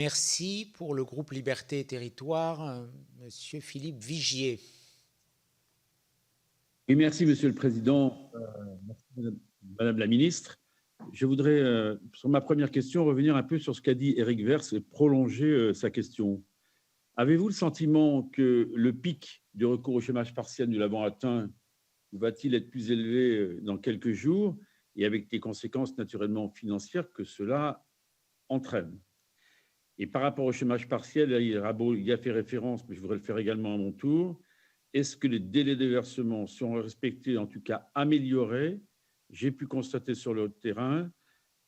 Merci. Pour le groupe Liberté et Territoire, Monsieur Philippe Vigier. Oui, merci, Monsieur le Président. Merci, Madame la Ministre. Je voudrais, sur ma première question, revenir un peu sur ce qu'a dit Éric Woerth et prolonger sa question. Avez-vous le sentiment que le pic du recours au chômage partiel, nous l'avons atteint, ou va-t-il être plus élevé dans quelques jours, et avec des conséquences naturellement financières que cela entraîne? Et par rapport au chômage partiel, il y a fait référence, mais je voudrais le faire également à mon tour. Est-ce que les délais de versement sont respectés, en tout cas améliorés? J'ai pu constater sur le terrain,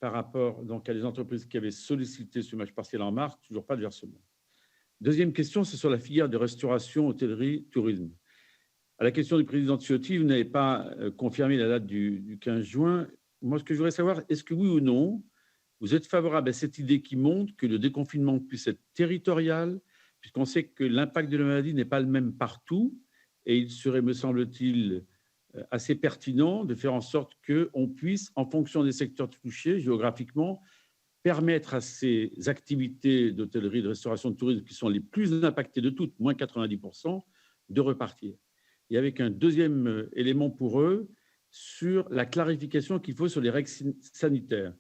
par rapport donc, à des entreprises qui avaient sollicité ce chômage partiel en mars, toujours pas de versement. Deuxième question, c'est sur la filière de restauration, hôtellerie, tourisme. À la question du président Ciotti, vous n'avez pas confirmé la date du 15 juin. Moi, ce que je voudrais savoir, est-ce que oui ou non, vous êtes favorable à cette idée qui montre que le déconfinement puisse être territorial, puisqu'on sait que l'impact de la maladie n'est pas le même partout, et il serait, me semble-t-il, assez pertinent de faire en sorte qu'on puisse, en fonction des secteurs touchés géographiquement, permettre à ces activités d'hôtellerie, de restauration, de tourisme qui sont les plus impactées de toutes, moins 90%, de repartir. Et avec un deuxième élément pour eux, sur la clarification qu'il faut sur les règles sanitaires.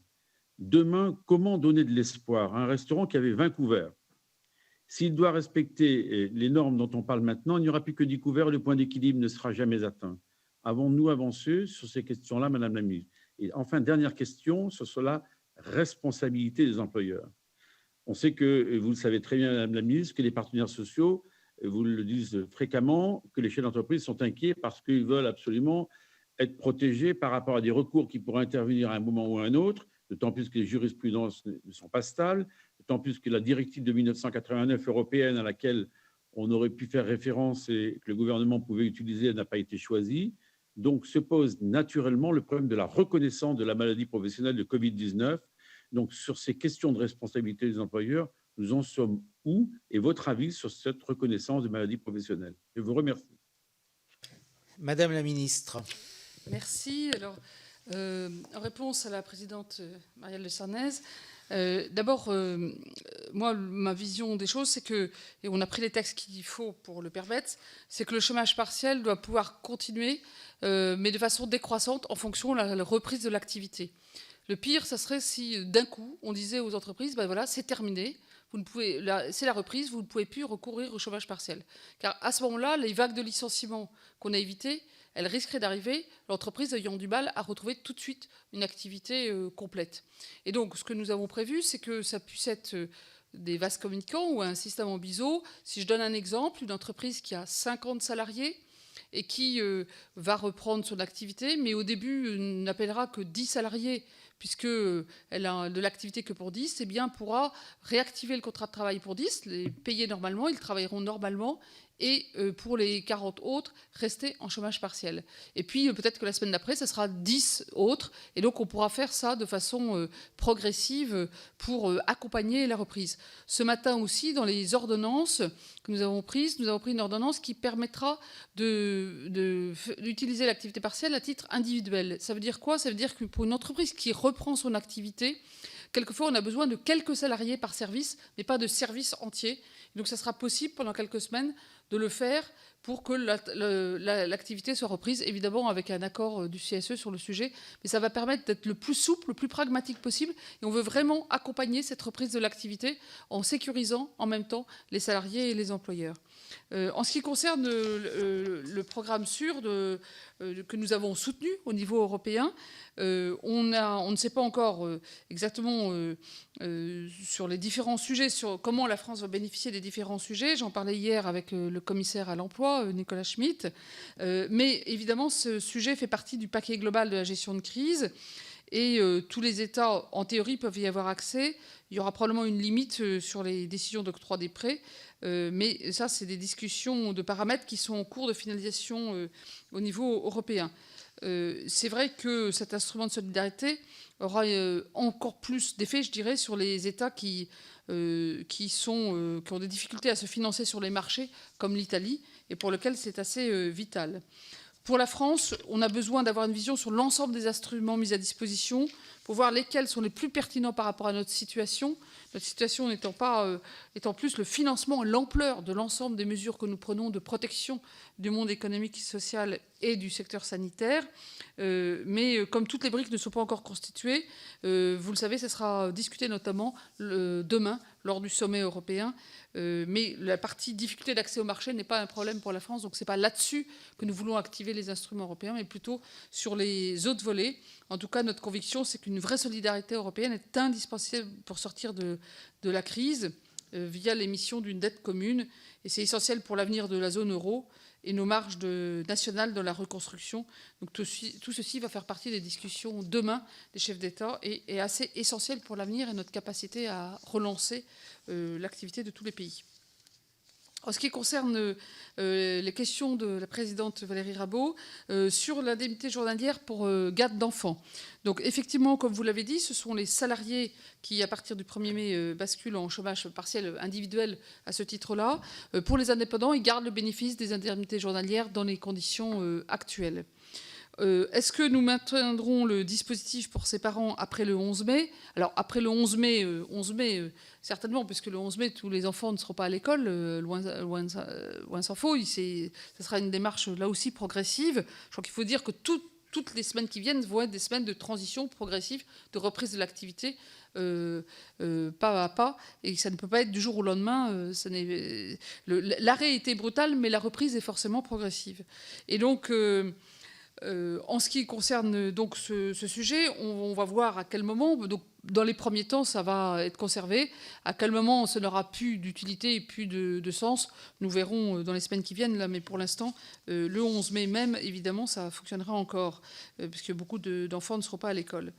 Demain, comment donner de l'espoir à un restaurant qui avait 20 couverts? S'il doit respecter les normes dont on parle maintenant, il n'y aura plus que 10 couverts, le point d'équilibre ne sera jamais atteint. Avons-nous avancé sur ces questions-là, Madame la Ministre? Et enfin, dernière question, sur la responsabilité des employeurs. On sait que, vous le savez très bien, Madame la Ministre, que les partenaires sociaux vous le disent fréquemment, que les chefs d'entreprise sont inquiets parce qu'ils veulent absolument être protégés par rapport à des recours qui pourraient intervenir à un moment ou à un autre, d'autant plus que les jurisprudences ne sont pas stables, d'autant plus que la directive de 1989 européenne à laquelle on aurait pu faire référence et que le gouvernement pouvait utiliser n'a pas été choisie. Donc se pose naturellement le problème de la reconnaissance de la maladie professionnelle de Covid-19. Donc sur ces questions de responsabilité des employeurs, nous en sommes où? Et votre avis sur cette reconnaissance de maladie professionnelle? Je vous remercie. Madame la Ministre. Merci. Alors, en réponse à la présidente Marielle de Sarnez, d'abord, moi, ma vision des choses, c'est que, et on a pris les textes qu'il faut pour le permettre, c'est que le chômage partiel doit pouvoir continuer, mais de façon décroissante en fonction de la reprise de l'activité. Le pire, ça serait si d'un coup, on disait aux entreprises, ben voilà, c'est terminé, c'est la reprise, vous ne pouvez plus recourir au chômage partiel. Car à ce moment-là, les vagues de licenciements qu'on a évitées, elles risqueraient d'arriver, l'entreprise ayant du mal à retrouver tout de suite une activité complète. Et donc, ce que nous avons prévu, c'est que ça puisse être des vases communicants ou un système en biseau. Si je donne un exemple, une entreprise qui a 50 salariés et qui va reprendre son activité, mais au début n'appellera que 10 salariés, puisqu'elle a de l'activité que pour 10, eh bien, pourra réactiver le contrat de travail pour 10, les payer normalement, ils travailleront normalement, et pour les 40 autres, rester en chômage partiel. Et puis, peut-être que la semaine d'après, ça sera 10 autres, et donc on pourra faire ça de façon progressive pour accompagner la reprise. Ce matin aussi, dans les ordonnances que nous avons pris une ordonnance qui permettra d'utiliser l'activité partielle à titre individuel. Ça veut dire quoi? Ça veut dire que pour une entreprise qui reprend son activité, quelquefois on a besoin de quelques salariés par service, mais pas de service entier. Donc ça sera possible pendant quelques semaines de le faire pour que l'activité soit reprise, évidemment avec un accord du CSE sur le sujet, mais ça va permettre d'être le plus souple, le plus pragmatique possible, et on veut vraiment accompagner cette reprise de l'activité en sécurisant en même temps les salariés et les employeurs. En ce qui concerne le programme SURE que nous avons soutenu au niveau européen, on ne sait pas encore exactement sur les différents sujets, sur comment la France va bénéficier des différents sujets. J'en parlais hier avec le commissaire à l'emploi, Nicolas Schmit. Mais évidemment, ce sujet fait partie du paquet global de la gestion de crise. Et tous les États, en théorie, peuvent y avoir accès. Il y aura probablement une limite sur les décisions d'octroi des prêts. Mais ça, c'est des discussions de paramètres qui sont en cours de finalisation au niveau européen. C'est vrai que cet instrument de solidarité aura encore plus d'effet, je dirais, sur les États qui ont des difficultés à se financer sur les marchés, comme l'Italie, et pour lesquels c'est assez vital. Pour la France, on a besoin d'avoir une vision sur l'ensemble des instruments mis à disposition pour voir lesquels sont les plus pertinents par rapport à notre situation, Notre situation étant plus le financement et l'ampleur de l'ensemble des mesures que nous prenons de protection du monde économique et social et du secteur sanitaire. Mais comme toutes les briques ne sont pas encore constituées, vous le savez, ça sera discuté notamment demain lors du sommet européen. Mais la partie difficulté d'accès au marché n'est pas un problème pour la France. Donc ce n'est pas là-dessus que nous voulons activer les instruments européens, mais plutôt sur les autres volets. En tout cas, notre conviction, c'est qu'une vraie solidarité européenne est indispensable pour sortir de la crise via l'émission d'une dette commune. Et c'est essentiel pour l'avenir de la zone euro et nos marges nationales dans la reconstruction. Donc tout ceci va faire partie des discussions demain des chefs d'État et est assez essentiel pour l'avenir et notre capacité à relancer l'activité de tous les pays. En ce qui concerne les questions de la présidente Valérie Rabault sur l'indemnité journalière pour garde d'enfants. Donc effectivement, comme vous l'avez dit, ce sont les salariés qui, à partir du 1er mai, basculent en chômage partiel individuel à ce titre-là. Pour les indépendants, ils gardent le bénéfice des indemnités journalières dans les conditions actuelles. Est-ce que nous maintiendrons le dispositif pour ces parents après le 11 mai? Alors, après le 11 mai, certainement, puisque le 11 mai, tous les enfants ne seront pas à l'école, loin s'en faut. Ce sera une démarche, là aussi, progressive. Je crois qu'il faut dire que toutes les semaines qui viennent vont être des semaines de transition progressive, de reprise de l'activité, pas à pas, et ça ne peut pas être du jour au lendemain. L'arrêt a été brutal, mais la reprise est forcément progressive. Et donc... en ce qui concerne donc ce sujet, on va voir à quel moment, donc dans les premiers temps, ça va être conservé. À quel moment ça n'aura plus d'utilité et plus de sens, nous verrons dans les semaines qui viennent. Là, mais pour l'instant, le 11 mai même, évidemment, ça fonctionnera encore, puisque beaucoup d'enfants ne seront pas à l'école.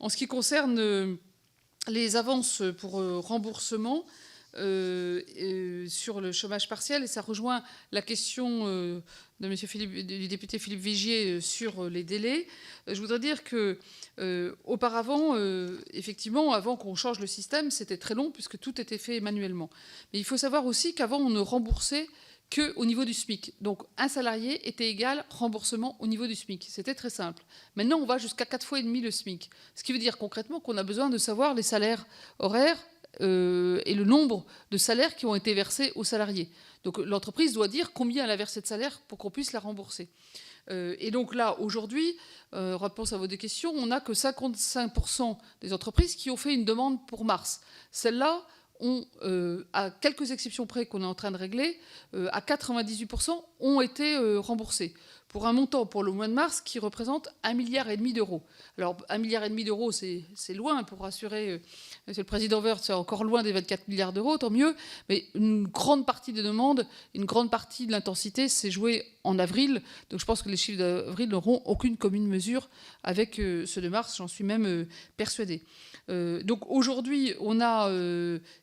En ce qui concerne les avances pour remboursement, sur le chômage partiel, et ça rejoint la question du député Philippe Vigier sur les délais. Je voudrais dire que auparavant, effectivement, avant qu'on change le système, c'était très long puisque tout était fait manuellement. Mais il faut savoir aussi qu'avant, on ne remboursait qu'au niveau du SMIC. Donc, un salarié était égal remboursement au niveau du SMIC. C'était très simple. Maintenant, on va jusqu'à 4,5 fois le SMIC. Ce qui veut dire concrètement qu'on a besoin de savoir les salaires horaires et le nombre de salaires qui ont été versés aux salariés. Donc l'entreprise doit dire combien elle a versé de salaire pour qu'on puisse la rembourser. Et donc là, aujourd'hui, réponse à vos deux questions, on n'a que 55% des entreprises qui ont fait une demande pour mars. Celles-là ont, à quelques exceptions près qu'on est en train de régler, à 98% ont été remboursées, pour un montant pour le mois de mars qui représente 1,5 milliard d'euros. Alors 1,5 milliard d'euros, c'est loin, pour rassurer Monsieur le Président Woerth, c'est encore loin des 24 milliards d'euros, tant mieux, mais une grande partie des demandes, une grande partie de l'intensité s'est jouée en avril, donc je pense que les chiffres d'avril n'auront aucune commune mesure avec ceux de mars, j'en suis même persuadée. Donc aujourd'hui, on a,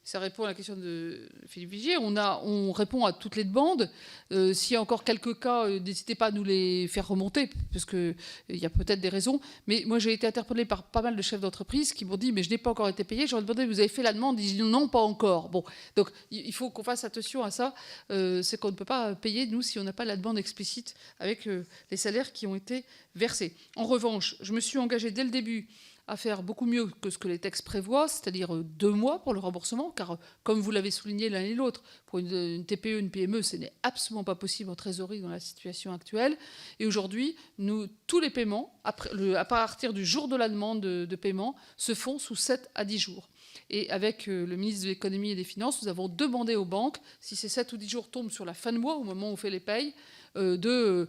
ça répond à la question de Philippe Vigier, on répond à toutes les demandes. S'il y a encore quelques cas, n'hésitez pas à nous les faire remonter, parce qu'il y a peut-être des raisons. Mais moi, j'ai été interpellée par pas mal de chefs d'entreprise qui m'ont dit « mais je n'ai pas encore été payé ». J'aurais demandé « vous avez fait la demande ?» Ils disent « non, pas encore ». Bon, donc il faut qu'on fasse attention à ça. C'est qu'on ne peut pas payer, nous, si on n'a pas la demande explicite avec les salaires qui ont été versés. En revanche, je me suis engagée dès le début à faire beaucoup mieux que ce que les textes prévoient, c'est-à-dire 2 mois pour le remboursement, car comme vous l'avez souligné l'un et l'autre, pour une TPE, une PME, ce n'est absolument pas possible en trésorerie dans la situation actuelle. Et aujourd'hui, tous les paiements, à partir du jour de la demande de paiement, se font sous 7 à 10 jours. Et avec le ministre de l'économie et des finances, nous avons demandé aux banques, si ces 7 ou 10 jours tombent sur la fin de mois, au moment où on fait les payes, de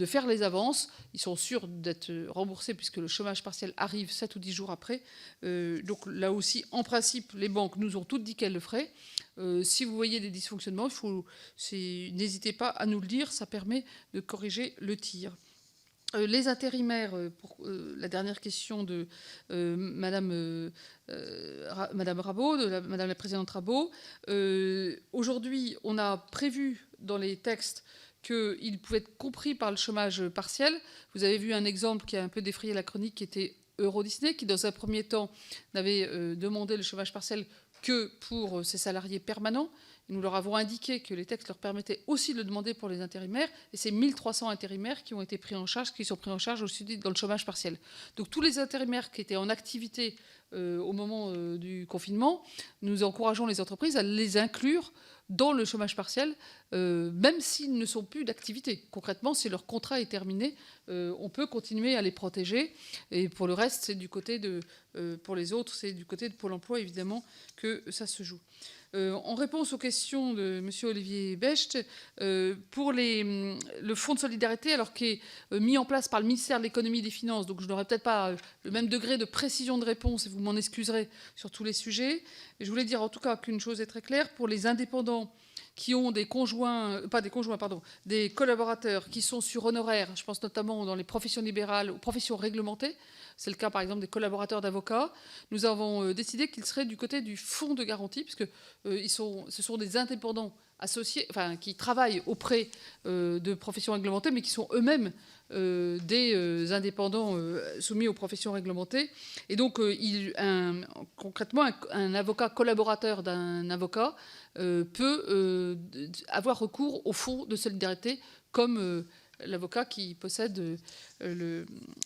faire les avances. Ils sont sûrs d'être remboursés puisque le chômage partiel arrive 7 ou 10 jours après. Donc là aussi, en principe, les banques nous ont toutes dit qu'elles le feraient. Si vous voyez des dysfonctionnements, n'hésitez pas à nous le dire, ça permet de corriger le tir. Les intérimaires, pour la dernière question de Madame Rabault, Madame la Présidente Rabault. Aujourd'hui, on a prévu dans les textes qu'il pouvait être compris par le chômage partiel. Vous avez vu un exemple qui a un peu défrayé la chronique, qui était Eurodisney, qui dans un premier temps n'avait demandé le chômage partiel que pour ses salariés permanents. Et nous leur avons indiqué que les textes leur permettaient aussi de le demander pour les intérimaires. Et c'est 1300 intérimaires qui ont été pris en charge, qui sont pris en charge aussi dans le chômage partiel. Donc tous les intérimaires qui étaient en activité au moment du confinement, nous encourageons les entreprises à les inclure dans le chômage partiel, même s'ils ne sont plus d'activité. Concrètement, si leur contrat est terminé, on peut continuer à les protéger. Et pour le reste, c'est du côté de, pour les autres, c'est du côté de Pôle emploi, évidemment, que ça se joue. En réponse aux questions de M. Olivier Becht, pour le fonds de solidarité, alors qui est mis en place par le ministère de l'économie et des finances, donc je n'aurai peut-être pas le même degré de précision de réponse, et vous m'en excuserez sur tous les sujets. Et je voulais dire en tout cas qu'une chose est très claire, pour les indépendants qui ont des des collaborateurs qui sont sur honoraires, je pense notamment dans les professions libérales ou professions réglementées, c'est le cas par exemple des collaborateurs d'avocats, nous avons décidé qu'ils seraient du côté du fonds de garantie, puisque ce sont des indépendants associés, enfin, qui travaillent auprès de professions réglementées, mais qui sont eux-mêmes des indépendants soumis aux professions réglementées. Et donc, concrètement, un avocat collaborateur d'un avocat peut avoir recours au fonds de solidarité comme l'avocat qui possède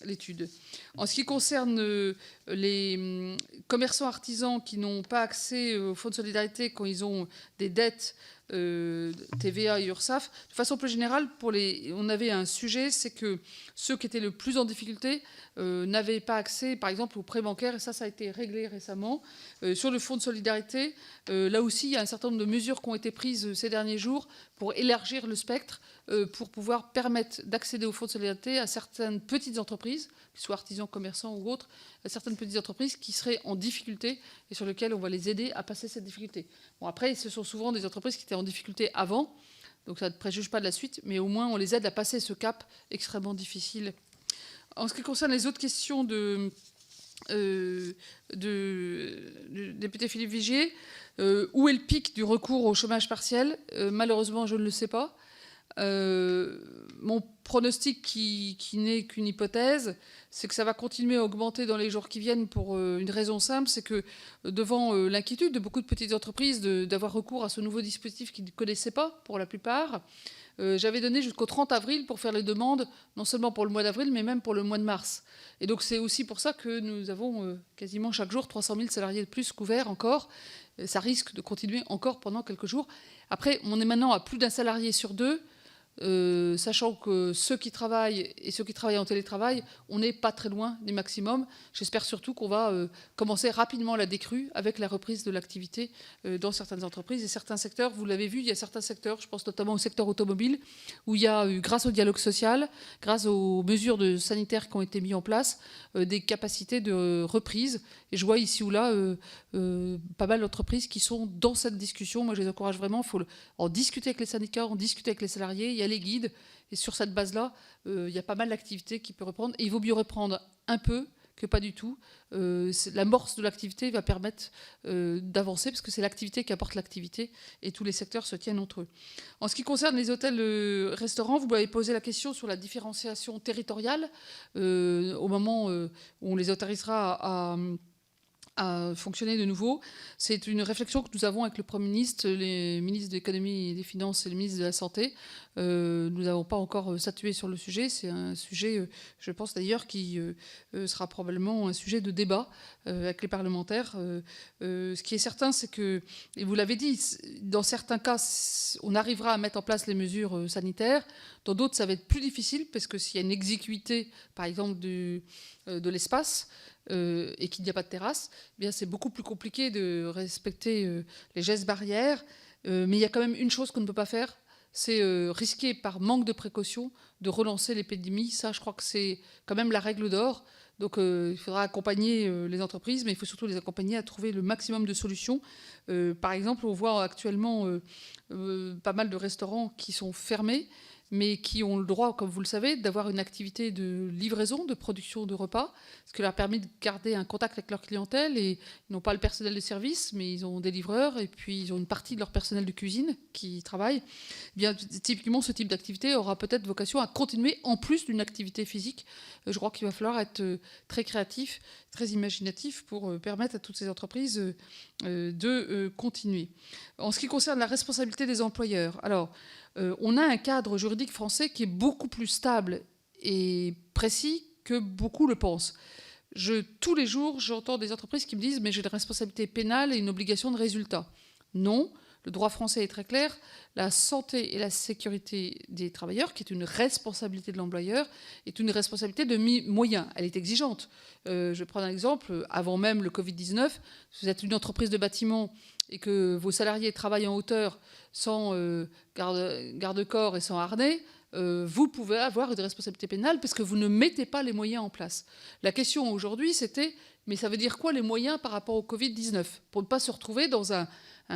l'étude. En ce qui concerne les commerçants artisans qui n'ont pas accès au fonds de solidarité quand ils ont des dettes TVA et URSSAF, de façon plus générale, on avait un sujet, c'est que ceux qui étaient le plus en difficulté n'avaient pas accès, par exemple, aux prêts bancaires, et ça a été réglé récemment. Sur le fonds de solidarité, là aussi, il y a un certain nombre de mesures qui ont été prises ces derniers jours pour élargir le spectre, pour pouvoir permettre d'accéder au fonds de solidarité à certaines petites entreprises, qu'ils soient artisans, commerçants ou autres, à certaines petites entreprises qui seraient en difficulté et sur lesquelles on va les aider à passer cette difficulté. Bon, après, ce sont souvent des entreprises qui étaient en difficulté avant, donc ça ne préjuge pas de la suite, mais au moins on les aide à passer ce cap extrêmement difficile. En ce qui concerne les autres questions du député Philippe Vigier, où est le pic du recours au chômage partiel? Malheureusement, je ne le sais pas. Mon pronostic, qui n'est qu'une hypothèse, c'est que ça va continuer à augmenter dans les jours qui viennent pour une raison simple, c'est que devant l'inquiétude de beaucoup de petites entreprises d'avoir recours à ce nouveau dispositif qu'ils ne connaissaient pas pour la plupart, j'avais donné jusqu'au 30 avril pour faire les demandes, non seulement pour le mois d'avril, mais même pour le mois de mars. Et donc c'est aussi pour ça que nous avons quasiment chaque jour 300 000 salariés de plus couverts encore. Ça risque de continuer encore pendant quelques jours. Après, on est maintenant à plus d'un salarié sur deux. Sachant que ceux qui travaillent et ceux qui travaillent en télétravail, on n'est pas très loin du maximum. J'espère surtout qu'on va commencer rapidement la décrue avec la reprise de l'activité dans certaines entreprises et certains secteurs. Vous l'avez vu, il y a certains secteurs, je pense notamment au secteur automobile, où il y a eu, grâce au dialogue social, grâce aux mesures sanitaires qui ont été mises en place, des capacités de reprise. Et je vois ici ou là pas mal d'entreprises qui sont dans cette discussion. Moi, je les encourage vraiment. Il faut en discuter avec les syndicats, en discuter avec les salariés. Il y a les guides. Et sur cette base-là, il y a pas mal d'activités qui peuvent reprendre. Et il vaut mieux reprendre un peu que pas du tout. L'amorce de l'activité va permettre d'avancer, parce que c'est l'activité qui apporte l'activité, et tous les secteurs se tiennent entre eux. En ce qui concerne les hôtels-restaurants, vous m'avez posé la question sur la différenciation territoriale, au moment où on les autorisera à fonctionner de nouveau. C'est une réflexion que nous avons avec le Premier ministre, les ministres de l'économie et des finances et le ministre de la Santé. Nous n'avons pas encore statué sur le sujet. C'est un sujet, je pense d'ailleurs, qui sera probablement un sujet de débat avec les parlementaires. Ce qui est certain, c'est que, et vous l'avez dit, dans certains cas, on arrivera à mettre en place les mesures sanitaires. Dans d'autres, ça va être plus difficile, parce que s'il y a une exiguïté, par exemple, de l'espace, et qu'il n'y a pas de terrasse, eh bien c'est beaucoup plus compliqué de respecter les gestes barrières. Mais il y a quand même une chose qu'on ne peut pas faire, c'est risquer par manque de précaution de relancer l'épidémie. Ça, je crois que c'est quand même la règle d'or. Donc il faudra accompagner les entreprises, mais il faut surtout les accompagner à trouver le maximum de solutions. Par exemple, on voit actuellement pas mal de restaurants qui sont fermés, mais qui ont le droit, comme vous le savez, d'avoir une activité de livraison, de production de repas, ce qui leur permet de garder un contact avec leur clientèle. Et ils n'ont pas le personnel de service, mais ils ont des livreurs, et puis ils ont une partie de leur personnel de cuisine qui travaille. Eh bien, typiquement, ce type d'activité aura peut-être vocation à continuer en plus d'une activité physique. Je crois qu'il va falloir être très créatif, très imaginatif pour permettre à toutes ces entreprises de continuer. En ce qui concerne la responsabilité des employeurs, alors, on a un cadre juridique français qui est beaucoup plus stable et précis que beaucoup le pensent. tous les jours, j'entends des entreprises qui me disent « mais j'ai une responsabilité pénale et une obligation de résultat ». Non, le droit français est très clair. La santé et la sécurité des travailleurs, qui est une responsabilité de l'employeur, est une responsabilité de moyens. Elle est exigeante. Je vais prendre un exemple. Avant même le Covid-19, si vous êtes une entreprise de bâtiment et que vos salariés travaillent en hauteur sans garde-corps et sans harnais, vous pouvez avoir une responsabilité pénale parce que vous ne mettez pas les moyens en place. La question aujourd'hui, c'était, mais ça veut dire quoi les moyens par rapport au Covid-19 ? Pour ne pas se retrouver dans un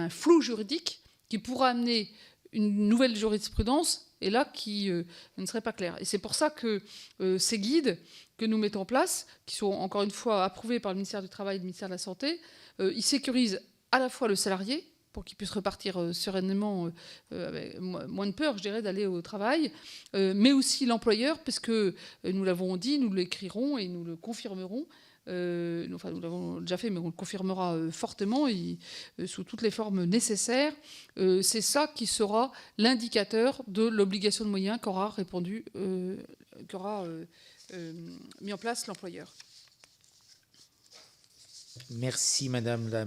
flou juridique qui pourra amener une nouvelle jurisprudence et là qui ne serait pas clair. Et c'est pour ça que ces guides que nous mettons en place, qui sont encore une fois approuvés par le ministère du Travail et le ministère de la Santé, ils sécurisent à la fois le salarié, pour qu'il puisse repartir sereinement, avec moins de peur, je dirais, d'aller au travail, mais aussi l'employeur, parce que nous l'avons dit, nous l'écrirons et nous le confirmerons. Enfin, nous l'avons déjà fait, mais on le confirmera fortement et sous toutes les formes nécessaires. C'est ça qui sera l'indicateur de l'obligation de moyens qu'aura mis en place l'employeur. Merci, Madame la